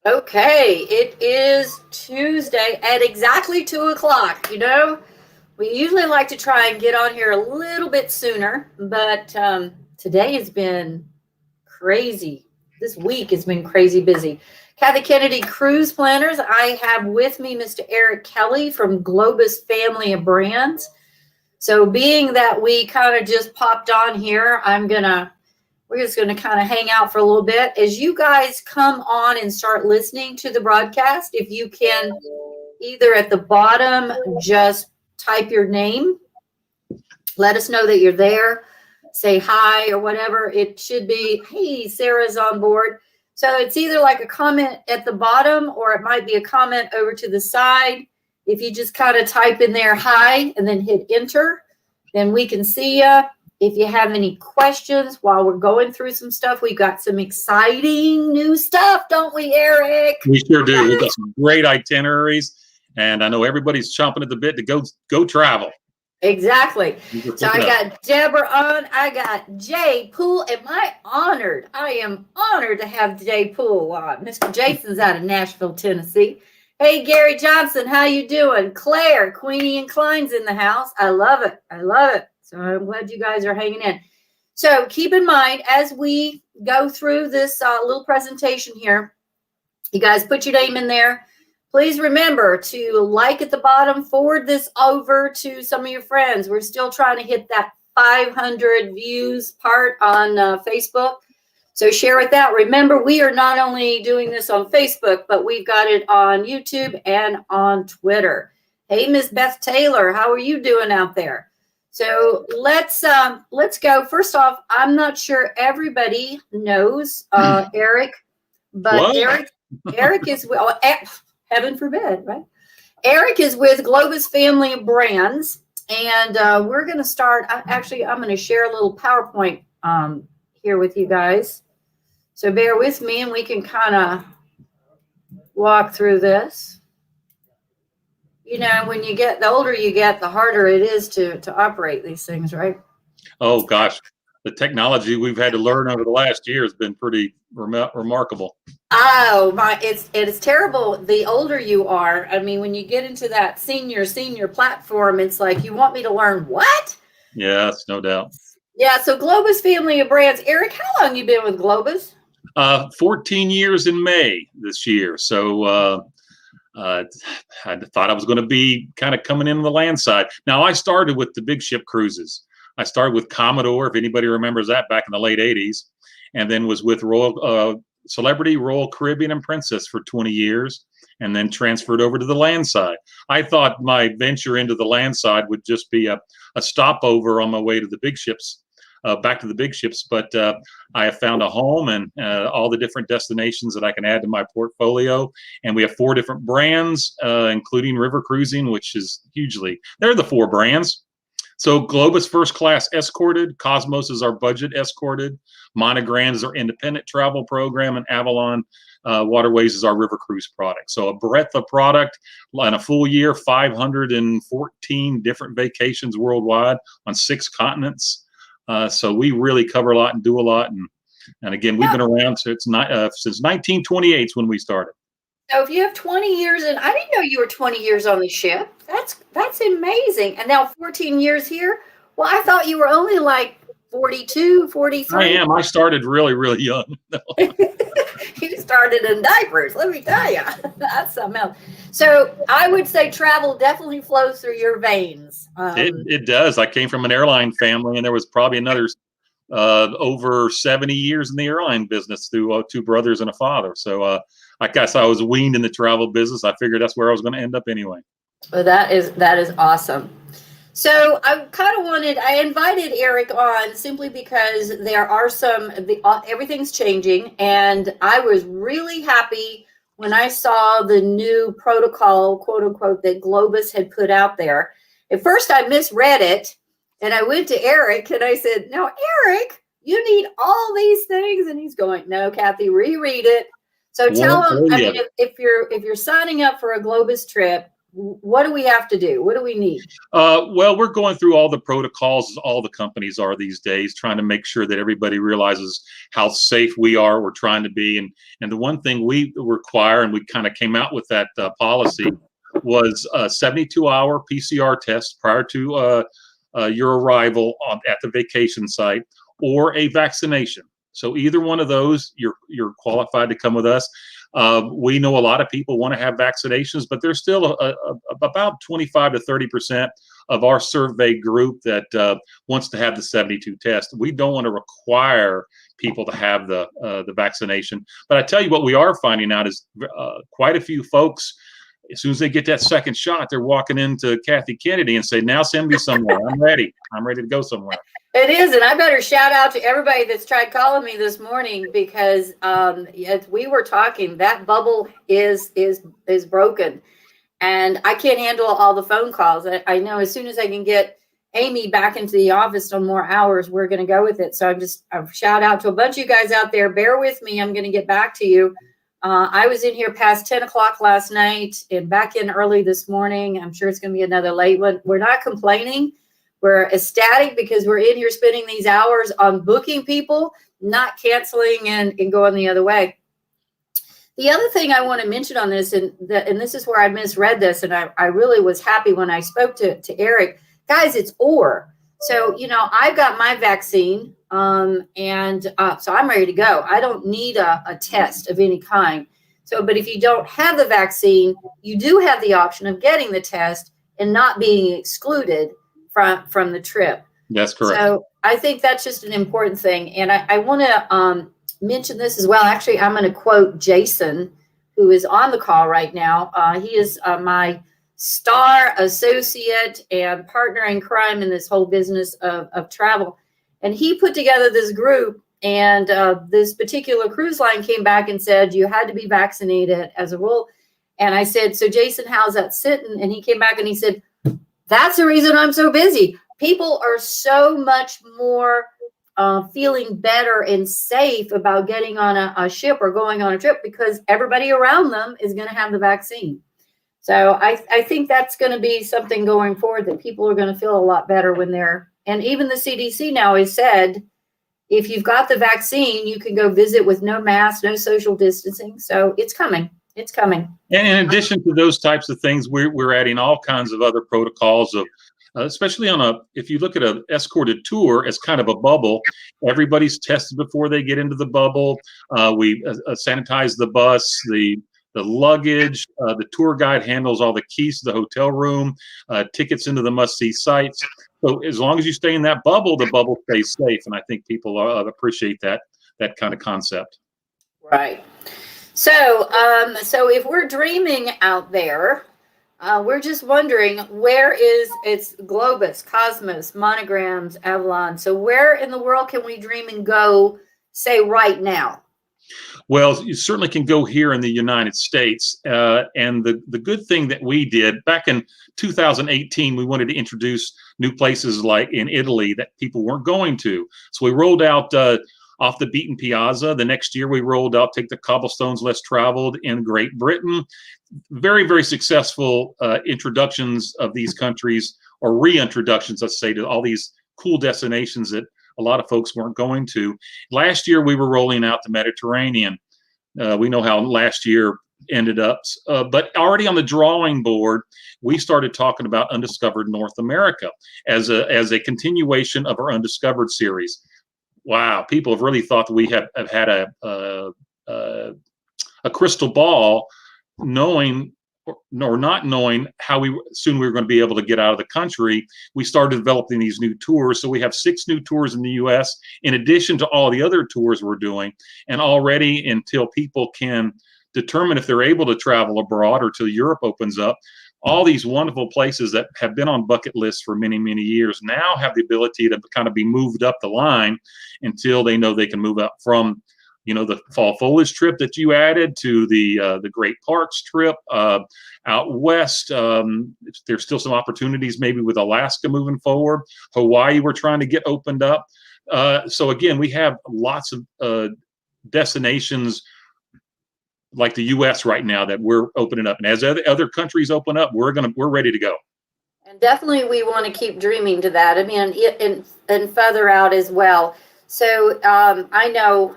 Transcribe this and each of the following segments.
Okay, it is Tuesday at exactly 2 o'clock. We usually like to try and get on here a little bit sooner, but today has been crazy. This week has been crazy busy. Kathy Kennedy Cruise Planners. I have with me Mr. Eric Kelley from Globus Family of Brands. So, being that we kind of just popped on here, we're just going to kind of hang out for a little bit. As you guys come on and start listening to the broadcast, if you can either at the bottom just type your name, let us know that you're there, say hi or whatever. It should be, hey, Sarah's on board. So it's either like a comment at the bottom or it might be a comment over to the side. If you just kind of type in there hi and then hit enter, then we can see you. If you have any questions while we're going through some stuff, we've got some exciting new stuff, don't we, Eric? We sure do. We've got some great itineraries, and I know everybody's chomping at the bit to go travel. Exactly. So I got Deborah on. I got Jay Poole. I am honored to have Jay Poole on. Mr. Jason's out of Nashville, Tennessee. Hey, Gary Johnson, how you doing? Claire, Queenie and Klein's in the house. I love it. So I'm glad you guys are hanging in. So keep in mind, as we go through this little presentation here, you guys put your name in there. Please remember to like at the bottom, forward this over to some of your friends. We're still trying to hit that 500 views part on Facebook. So share with that. Remember, we are not only doing this on Facebook, but we've got it on YouTube and on Twitter. Hey, Miss Beth Taylor, how are you doing out there? So let's go. First off, I'm not sure everybody knows Eric, but Eric is heaven forbid, right? Eric is with Globus Family of Brands, and we're going to start. I'm going to share a little PowerPoint here with you guys. So bear with me, and we can kind of walk through this. When you get, the older you get, the harder it is to operate these things, right? Oh, gosh. The technology we've had to learn over the last year has been pretty remarkable. Oh, it's terrible. The older you are, I mean, when you get into that senior platform, it's like, you want me to learn what? Yes, no doubt. Yeah, so Globus Family of Brands. Eric, how long you been with Globus? 14 years in May this year. So I thought I was going to be kind of coming in the land side. Now, I started with the big ship cruises. I started with Commodore, if anybody remembers that, back in the late 80s, and then was with Celebrity, Royal Caribbean, and Princess for 20 years, and then transferred over to the land side. I thought my venture into the land side would just be a stopover on my way to the big ships, back to the big ships, but I have found a home and all the different destinations that I can add to my portfolio. And we have 4 different brands, including River Cruising, which is they're the 4 brands. So Globus First Class Escorted, Cosmos is our budget escorted, Monogram is our independent travel program, and Avalon Waterways is our river cruise product. So a breadth of product in a full year, 514 different vacations worldwide on 6 continents. So we really cover a lot and do a lot. And again, we've been around since 1928 is when we started. So if you have 20 years, and I didn't know you were 20 years on the ship. That's amazing. And now 14 years here. Well, I thought you were only like 42, 43. I am. I started really, really young. You started in diapers, let me tell you. That's something else. So I would say travel definitely flows through your veins. It does. I came from an airline family, and there was probably another over 70 years in the airline business through 2 brothers and a father. So I guess I was weaned in the travel business. I figured that's where I was going to end up anyway. Well, that is awesome. So I invited Eric on simply because there are everything's changing, and I was really happy when I saw the new protocol, quote unquote, that Globus had put out there. At first I misread it, and I went to Eric and I said, "No, Eric, you need all these things." And he's going, "No, Kathy, reread it." So tell them, if you're signing up for a Globus trip, what do we have to do? What do we need? Well, we're going through all the protocols, as all the companies are these days, trying to make sure that everybody realizes how safe we are. We're trying to be, and the one thing we require, and we kind of came out with that policy, was a 72-hour PCR test prior to your arrival at the vacation site, or a vaccination. So either one of those, you're qualified to come with us. We know a lot of people want to have vaccinations, but there's still about 25 to 30% of our survey group that wants to have the 72 test. We don't want to require people to have the vaccination. But I tell you what we are finding out is quite a few folks, as soon as they get that second shot, they're walking into Kathy Kennedy and say, now send me somewhere. I'm ready. I'm ready to go somewhere. It is, and I better shout out to everybody that's tried calling me this morning, because as we were talking, that bubble is broken, and I can't handle all the phone calls. I know as soon as I can get Amy back into the office on more hours, we're going to go with it. So I'm shout out to a bunch of you guys out there. Bear with me. I'm going to get back to you. I was in here past 10 o'clock last night and back in early this morning. I'm sure it's going to be another late one. We're not complaining. We're ecstatic because we're in here spending these hours on booking people, not canceling and going the other way. The other thing I want to mention on this, and this is where I misread this, and I really was happy when I spoke to Eric. Guys, it's or. So, I've got my vaccine, so I'm ready to go. I don't need a test of any kind. So, but if you don't have the vaccine, you do have the option of getting the test and not being excluded from the trip. That's correct. So I think that's just an important thing. And I want to mention this as well. Actually, I'm going to quote Jason, who is on the call right now. He is my star associate and partner in crime in this whole business of travel. And he put together this group, and this particular cruise line came back and said you had to be vaccinated as a rule. And I said, so Jason, how's that sitting? And he came back and he said, that's the reason I'm so busy. People are so much more feeling better and safe about getting on a ship or going on a trip because everybody around them is going to have the vaccine. So I think that's going to be something going forward, that people are going to feel a lot better when and even the CDC now has said, if you've got the vaccine, you can go visit with no mask, no social distancing. So it's coming. It's coming. And in addition to those types of things, we're adding all kinds of other protocols of, especially if you look at an escorted tour as kind of a bubble, everybody's tested before they get into the bubble. We sanitize the bus, the luggage. The tour guide handles all the keys to the hotel room, tickets into the must-see sites. So as long as you stay in that bubble, the bubble stays safe. And I think people appreciate that kind of concept. Right. So if we're dreaming out there, we're just wondering, where is it's Globus, Cosmos, Monograms, Avalon. So where in the world can we dream and go, say, right now? Well, you certainly can go here in the United States. And the good thing that we did back in 2018, we wanted to introduce new places like in Italy that people weren't going to. So we rolled out off the beaten piazza. The next year we rolled out Take the Cobblestones Less Traveled in Great Britain. Very, very successful introductions of these countries, or reintroductions, let's say, to all these cool destinations that a lot of folks weren't going to. Last year we were rolling out the Mediterranean. We know how last year ended up, but already on the drawing board, we started talking about Undiscovered North America as a continuation of our Undiscovered series. Wow, people have really thought that we have had a crystal ball, knowing or not knowing how soon we were going to be able to get out of the country. We started developing these new tours. So we have 6 new tours in the U.S. in addition to all the other tours we're doing. And already, until people can determine if they're able to travel abroad or till Europe opens up, all these wonderful places that have been on bucket lists for many, many years now have the ability to kind of be moved up the line until they know they can move up from, the fall foliage trip that you added to the Great Parks trip out west. There's still some opportunities maybe with Alaska moving forward. Hawaii, we're trying to get opened up. So again, we have lots of destinations like the U.S. right now that we're opening up, and as other countries open up, we're ready to go. And definitely, we want to keep dreaming to that. I mean, and feather out as well. So I know,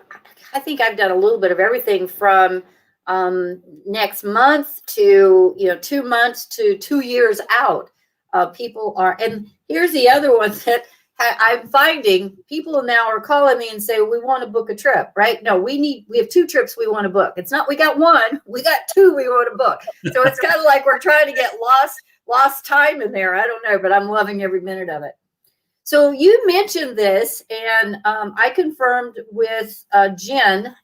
I think I've done a little bit of everything from next month to 2 months to 2 years out. People are, and here's the other one that I'm finding people now are calling me and say, we want to book a trip, right? No, we have 2 trips we want to book. It's not, we got 1, we got 2 we want to book. So it's kind of like we're trying to get lost time in there. I don't know, but I'm loving every minute of it. So you mentioned this, and I confirmed with Jen,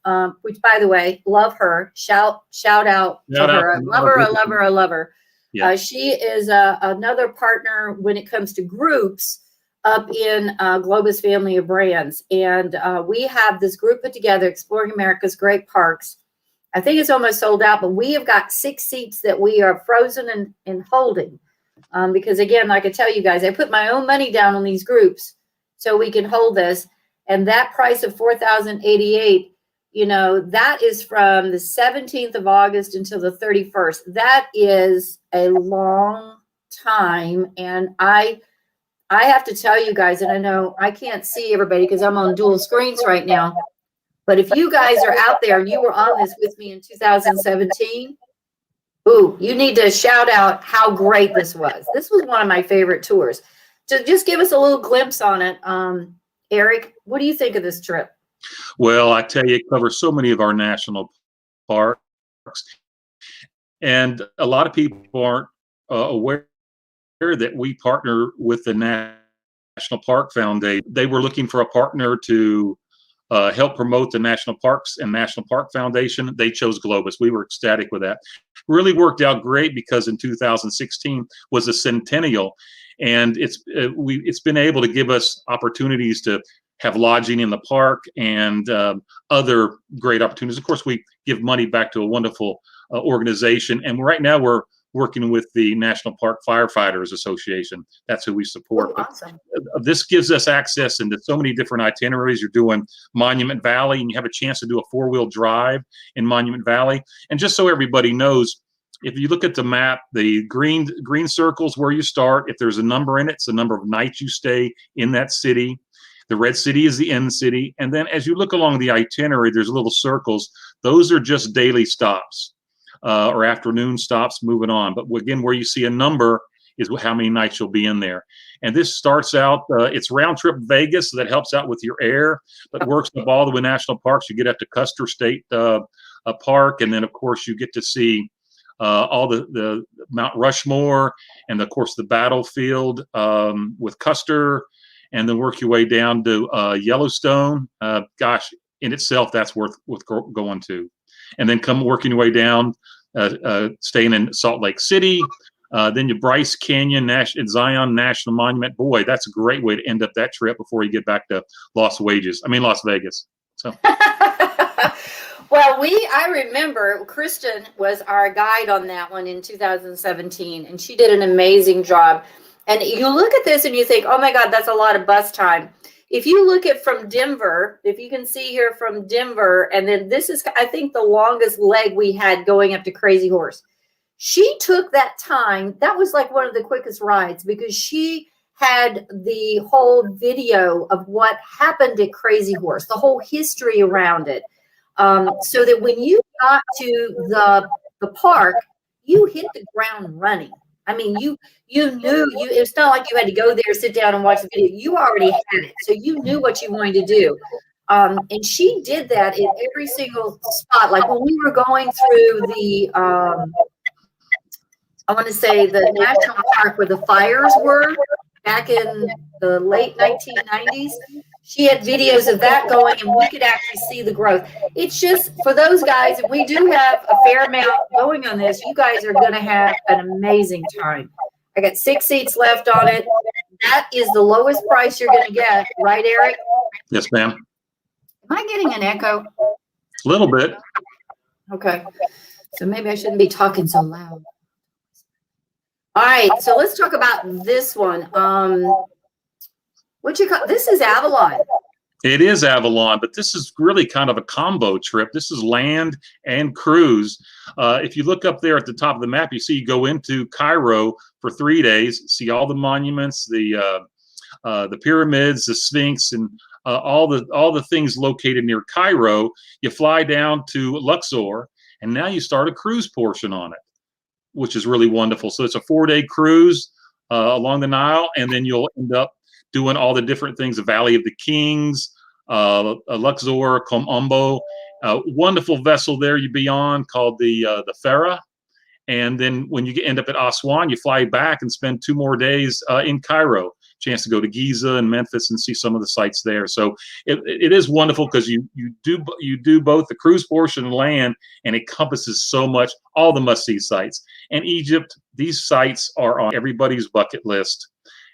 which, by the way, love her. Shout out to her. I love her. Yeah. She is another partner when it comes to groups up in Globus Family of Brands. And we have this group put together, Exploring America's Great Parks. I think it's almost sold out, but we have got 6 seats that we are frozen and holding. Because again, like I tell you guys, I put my own money down on these groups so we can hold this. And that price of $4,088, that is from the 17th of August until the 31st. That is a long time. And I have to tell you guys, and I know I can't see everybody because I'm on dual screens right now, but if you guys are out there and you were on this with me in 2017, ooh, you need to shout out how great this was. This was one of my favorite tours. So just give us a little glimpse on it. Eric, what do you think of this trip? Well, I tell you, it covers so many of our national parks. And a lot of people aren't aware that we partner with the National Park Foundation. They were looking for a partner to help promote the national parks and National Park Foundation. They chose Globus. We were ecstatic with that. Really worked out great because in 2016 was a centennial, and it's been able to give us opportunities to have lodging in the park and other great opportunities. Of course, we give money back to a wonderful organization, and right now we're working with the National Park Firefighters Association. That's who we support. Oh, awesome. But this gives us access into so many different itineraries. You're doing Monument Valley, and you have a chance to do a 4-wheel drive in Monument Valley. And just so everybody knows, if you look at the map, the green circles where you start. If there's a number in it, it's the number of nights you stay in that city. The red city is the end city. And then as you look along the itinerary, there's little circles. Those are just daily stops. Or afternoon stops moving on. But again, where you see a number is how many nights you'll be in there. And this starts out, it's round trip Vegas, so that helps out with your air, but works up all the way national parks. You get up to Custer State Park, and then of course you get to see all the Mount Rushmore, and of course the battlefield with Custer, and then work your way down to Yellowstone. Gosh, in itself, that's worth going to. And then come working your way down, staying in Salt Lake City, then you Bryce Canyon, Zion National Monument. Boy, that's a great way to end up that trip before you get back to Las Vegas. So. Well, I remember Kristen was our guide on that one in 2017, and she did an amazing job. And you look at this and you think, oh my God, that's a lot of bus time. If you look at from Denver, if you can see here from Denver, and then this is, I think, the longest leg we had going up to Crazy Horse. She took that time. That was like one of the quickest rides because she had the whole video of what happened at Crazy Horse, the whole history around it. So that when you got to the park, you hit the ground running. I mean, you knew it's not like you had to go there, sit down and watch the video. You already had it. So you knew what you wanted to do. And she did that in every single spot. Like when we were going through the, I want to say the national park where the fires were back in the late 1990s. She had videos of that going, and we could actually see the growth. It's just for those guys, if we do have a fair amount going on this, you guys are going to have an amazing time. I got 6 seats left on it. That is the lowest price you're going to get, right, Eric? Yes, ma'am. Am I getting an echo? A little bit. Okay. So maybe I shouldn't be talking so loud. All right, so let's talk about this one. This is Avalon. It is Avalon, but this is really kind of a combo trip. This is land and cruise. If you look up there at the top of the map, you see you go into Cairo for 3 days, see all the monuments, the pyramids, the Sphinx, and all the things located near Cairo. You fly down to Luxor, and now you start a cruise portion on it, which is really wonderful. So it's a 4-day cruise along the Nile, and then you'll end up doing all the different things, the Valley of the Kings, Luxor, Kom wonderful vessel there you be on called the Farah. And then when you end up at Aswan, you fly back and spend 2 more days in Cairo. Chance to go to Giza and Memphis and see some of the sites there. So it is wonderful because you do both the cruise portion and land, and it encompasses so much, all the must-see sites. And Egypt, these sites are on everybody's bucket list.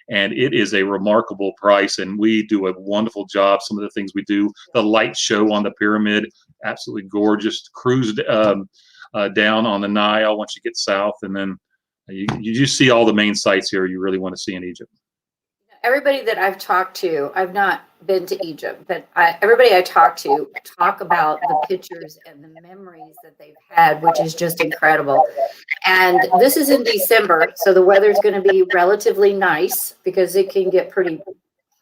And it is a remarkable price, and we do a wonderful job. Some of the things we do, the light show on the pyramid, absolutely gorgeous. Cruise down on the Nile once you get south, and then you just see all the main sites here you really want to see in Egypt. Everybody that I've talked to, I've not been to Egypt, but everybody I talk to talk about the pictures and the memories that they've had, which is just incredible. And this is in December, so the weather's going to be relatively nice because it can get pretty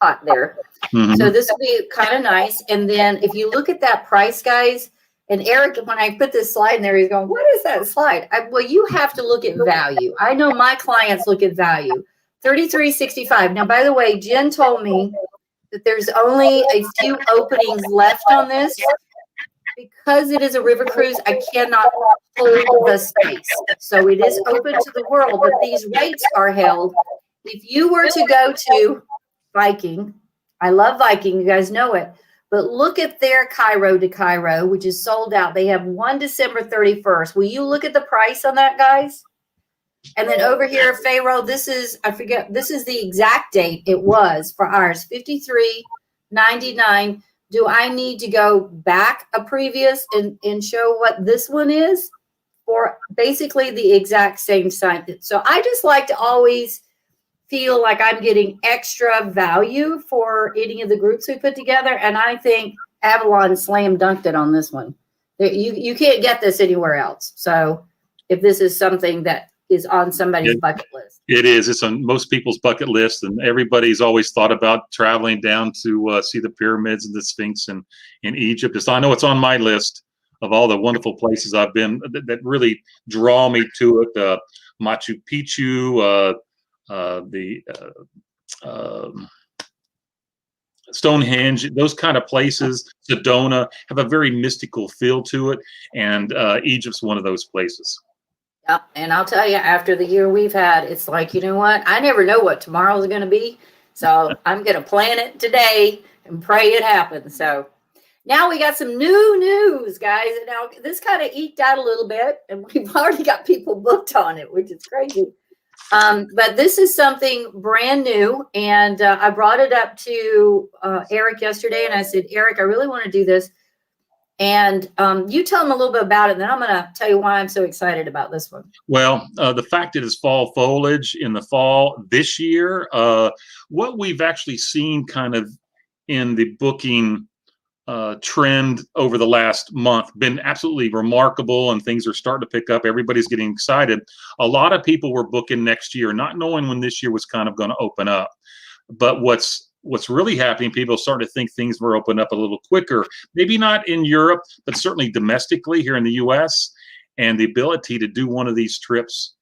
hot there. Mm-hmm. So this will be kind of nice. And then if you look at that price, guys, and Eric, when I put this slide in there, he's going, "What is that slide?" Well, you have to look at value. I know my clients look at value. $33.65. Now, by the way, Jen told me that there's only a few openings left on this. Because it is a river cruise, I cannot hold the space. So it is open to the world, but these rates are held. If you were to go to Viking, I love Viking, you guys know it, but look at their Cairo to Cairo, which is sold out. They have one December 31st. Will you look at the price on that, guys? And then over here, Pharaoh, this is, I forget, this is the exact date it was for ours, $53.99. Do I need to go back a previous and show what this one is? For basically the exact same site. So I just like to always feel like I'm getting extra value for any of the groups we put together. And I think Avalon slam dunked it on this one. You can't get this anywhere else. So if this is something that is on somebody's bucket list. It is. It's on most people's bucket list, and everybody's always thought about traveling down to see the pyramids and the Sphinx in Egypt. I know it's on my list of all the wonderful places I've been that really draw me to it. Machu Picchu, Stonehenge, those kind of places, Sedona, have a very mystical feel to it, and Egypt's one of those places. Yeah, and I'll tell you, after the year we've had, it's like, you know what? I never know what tomorrow's going to be. So I'm going to plan it today and pray it happens. So now we got some new news, guys. And now this kind of eked out a little bit, and we've already got people booked on it, which is crazy. But this is something brand new. And I brought it up to Eric yesterday, and I said, Eric, I really want to do this. And you tell them a little bit about it, and then I'm going to tell you why I'm so excited about this one. Well, the fact it is fall foliage in the fall this year, what we've actually seen kind of in the booking trend over the last month been absolutely remarkable, and things are starting to pick up. Everybody's getting excited. A lot of people were booking next year, not knowing when this year was kind of going to open up. But what's really happening, people are starting to think things were open up a little quicker, maybe not in Europe, but certainly domestically here in the US, and the ability to do one of these trips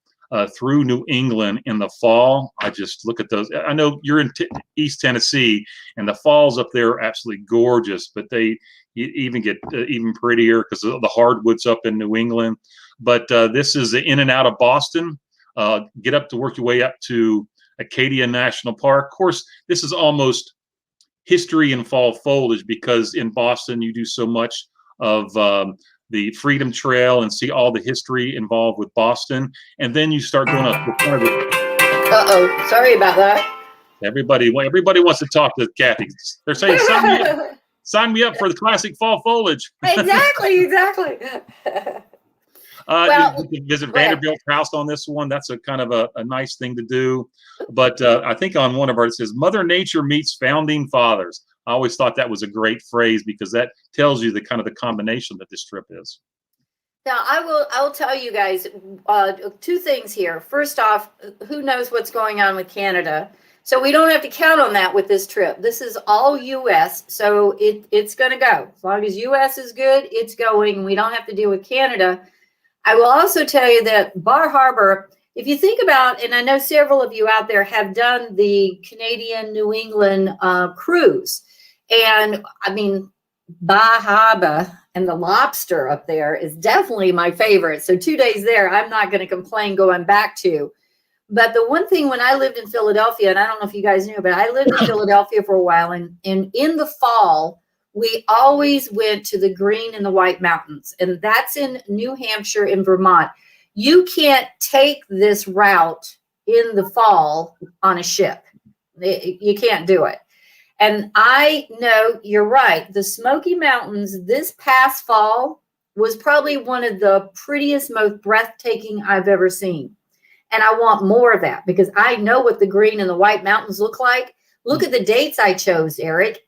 through New England in the fall. I just look at those. I know you're in East Tennessee, and the falls up there are absolutely gorgeous, but they even get even prettier because of the hardwoods up in New England. But this is in and out of Boston. Get up to work your way up to Acadia National Park. Of course, this is almost history in fall foliage because in Boston you do so much of the Freedom Trail and see all the history involved with Boston, and then you start going up. Uh-oh, sorry about that. Everybody wants to talk to Kathy. They're saying sign me up for the classic fall foliage. Exactly. You can visit Vanderbilt House on this one. That's a kind of a nice thing to do. But I think on one of ours it says Mother Nature meets Founding Fathers. I always thought that was a great phrase because that tells you the kind of the combination that this trip is. Now, I will tell you guys two things here. First off, who knows what's going on with Canada? So we don't have to count on that with this trip. This is all U.S., so it's going to go. As long as U.S. is good, it's going. We don't have to deal with Canada. I will also tell you that Bar Harbor, if you think about, and I know several of you out there have done the Canadian New England cruise, and I mean, Bar Harbor and the lobster up there is definitely my favorite. So 2 days there, I'm not going to complain going back to. But the one thing when I lived in Philadelphia, and I don't know if you guys knew, but I lived in Philadelphia for a while, and in the fall, we always went to the Green and the White Mountains, and that's in New Hampshire and Vermont. You can't take this route in the fall on a ship. You can't do it. And I know you're right. The Smoky Mountains this past fall was probably one of the prettiest, most breathtaking I've ever seen. And I want more of that because I know what the Green and the White Mountains look like. Look at the dates I chose, Eric.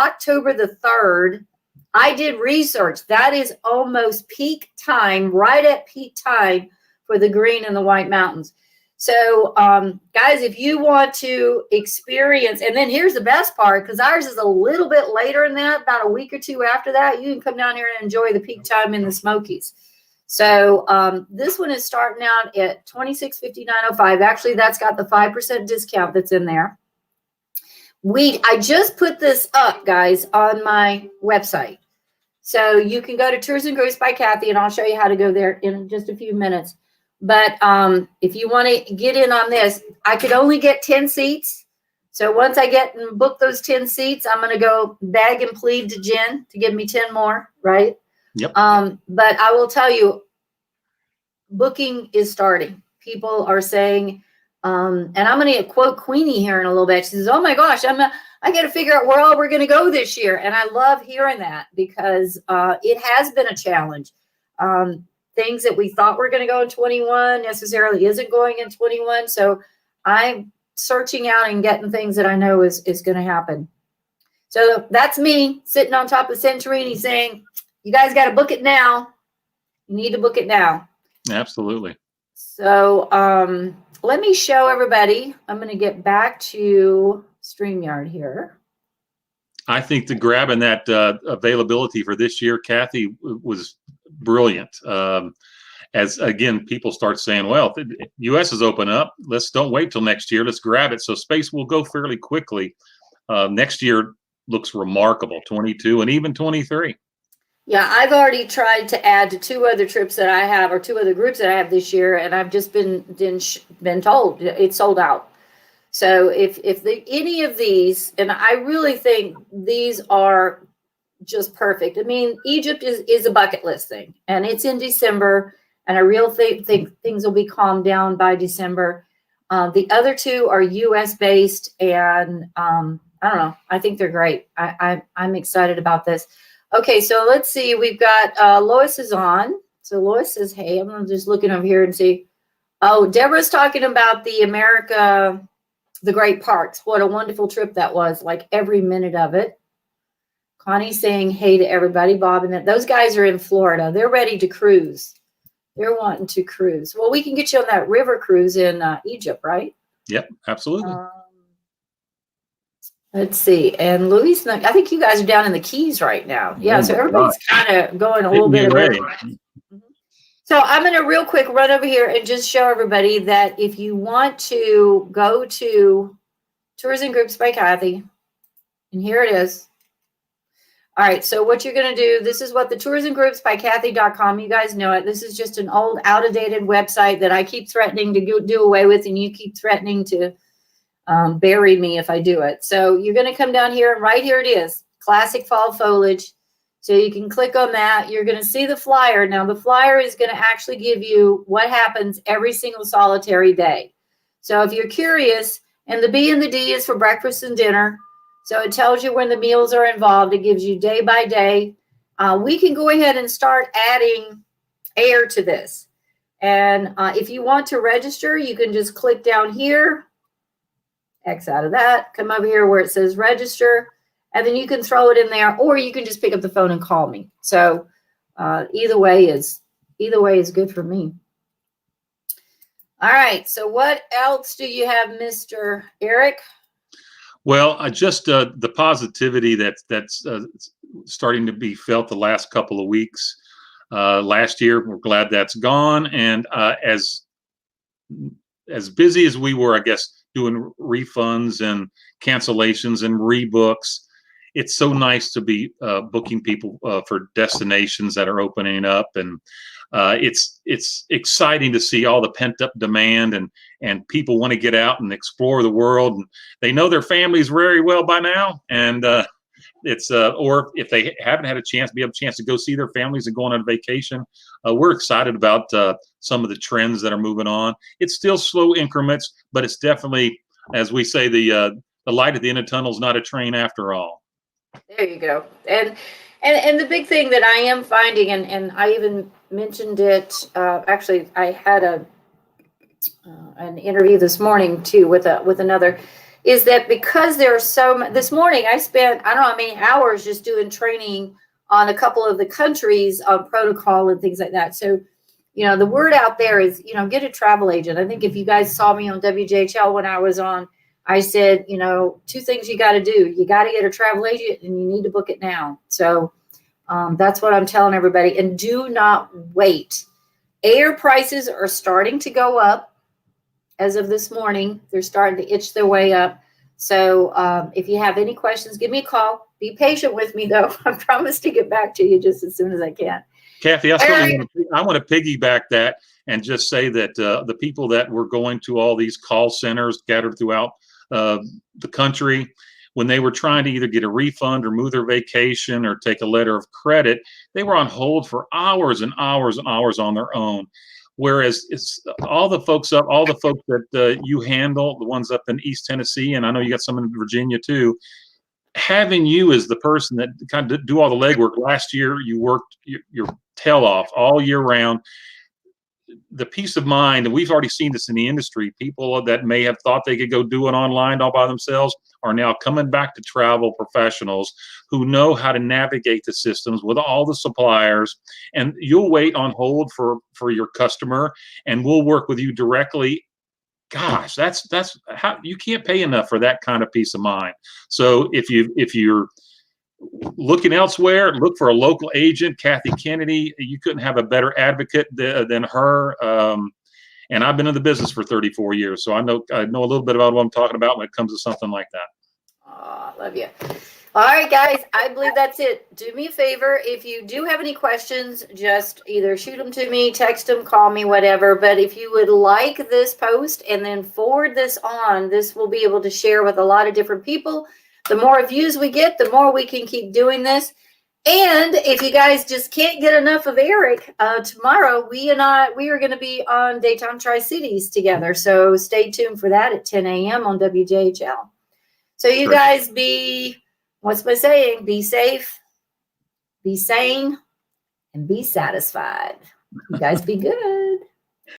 October the 3rd, I did research. That is almost peak time, right at peak time for the Green and the White Mountains. So, guys, if you want to experience, and then here's the best part, because ours is a little bit later than that, about a week or two after that, you can come down here and enjoy the peak time in the Smokies. So this one is starting out at $26.59.05. Actually, that's got the 5% discount that's in there. I just put this up, guys, on my website. So you can go to Tours and Groups by Kathy, and I'll show you how to go there in just a few minutes. But if you want to get in on this, I could only get 10 seats. So once I get and book those 10 seats, I'm going to go beg and plead to Jen to give me 10 more, right? Yep. But I will tell you, booking is starting. People are saying, and I'm going to quote Queenie here in a little bit. She says, "Oh my gosh, I got to figure out where all we're going to go this year." And I love hearing that because it has been a challenge. Things that we thought were going to go in 21 necessarily isn't going in 21. So I'm searching out and getting things that I know is going to happen. So that's me sitting on top of Santorini saying, you guys got to book it now. You need to book it now. Absolutely. So let me show everybody. I'm going to get back to StreamYard here. I think the grabbing that availability for this year, Kathy, was brilliant. As again, people start saying, well, if the U.S. is open up, let's don't wait till next year. Let's grab it. So space will go fairly quickly. Next year looks remarkable, 22 and even 23. Yeah, I've already tried to add to 2 other trips that I have, or 2 other groups that I have this year, and I've just been told it's sold out. So if any of these, and I really think these are just perfect. I mean, Egypt is a bucket list thing, and it's in December, and I really think things will be calmed down by December. The other 2 are U.S. based, and I don't know. I think they're great. I'm excited about this. Okay, so let's see. We've got Lois is on. So Lois says, "Hey," I'm just looking over here and see. Oh, Deborah's talking about the Great Parks. What a wonderful trip that was, like every minute of it. Connie's saying hey to everybody. Bob and those guys are in Florida. They're ready to cruise. They're wanting to cruise. Well, we can get you on that river cruise in Egypt, right? Yep, absolutely. Let's see. And Louis, I think you guys are down in the Keys right now. Yeah, so everybody's kind of going a little bit away. So I'm going to real quick run over here and just show everybody that if you want to go to Tours and Groups by Kathy, and here it is. All right, so what you're going to do, this is what the Tours and Groups by Kathy.com, you guys know it. This is just an old, out-of-dated website that I keep threatening to do away with, and you keep threatening to bury me if I do it. So you're going to come down here, and right here it is, Classic Fall Foliage. So you can click on that. You're going to see the flyer. Now, the flyer is going to actually give you what happens every single solitary day. So if you're curious, and the B and the D is for breakfast and dinner. So it tells you when the meals are involved. It gives you day by day. We can go ahead and start adding air to this. And if you want to register, you can just click down here, X out of that, come over here where it says register. and then you can throw it in there, or you can just pick up the phone and call me. So either way is good for me. All right. So what else do you have, Mr. Eric? Well, I just the positivity that's starting to be felt the last couple of weeks. Last year, we're glad that's gone, and as busy as we were, I guess, doing refunds and cancellations and rebooks, it's so nice to be booking people for destinations that are opening up, and it's exciting to see all the pent up demand, and people want to get out and explore the world, and they know their families very well by now, and it's or if they haven't had a chance to go see their families and go on a vacation, we're excited about some of the trends that are moving on. It's still slow increments, but it's definitely, as we say, the light at the end of the tunnel is not a train after all. There you go. And the big thing that I am finding, and I even mentioned it, actually, I had an interview this morning too with another, is that because there's this morning I spent, I don't know how many hours just doing training on a couple of the countries on protocol and things like that. So, the word out there is, get a travel agent. I think if you guys saw me on WJHL when I was on, I said, 2 things you got to do. You got to get a travel agent, and you need to book it now. So that's what I'm telling everybody. And do not wait. Air prices are starting to go up. As of this morning, they're starting to itch their way up. So if you have any questions, give me a call. Be patient with me, though. I promise to get back to you just as soon as I can. Kathy, I want to piggyback that and just say that the people that were going to all these call centers scattered throughout the country, when they were trying to either get a refund or move their vacation or take a letter of credit, they were on hold for hours and hours and hours on their own. Whereas it's all the folks that you handle, the ones up in East Tennessee, and I know you got some in Virginia too, having you as the person that kind of do all the legwork. Last year, you worked your tail off all year round. The peace of mind, and we've already seen this in the industry, people that may have thought they could go do it online all by themselves are now coming back to travel professionals who know how to navigate the systems with all the suppliers, and you'll wait on hold for your customer, and we'll work with you directly. Gosh, that's how you can't pay enough for that kind of peace of mind. So if you're looking elsewhere, look for a local agent. Kathy Kennedy, you couldn't have a better advocate than her. And I've been in the business for 34 years, so I know a little bit about what I'm talking about when it comes to something like that. Oh, love you. All right, guys, I believe that's it. Do me a favor. If you do have any questions, just either shoot them to me, text them, call me, whatever. But if you would like this post and then forward this on, this will be able to share with a lot of different people. The more views we get, the more we can keep doing this. And if you guys just can't get enough of Eric, tomorrow we are going to be on Daytime Tri-Cities together. So stay tuned for that at 10 a.m. on WJHL. So you guys what's my saying? Be safe, be sane, and be satisfied. You guys be good.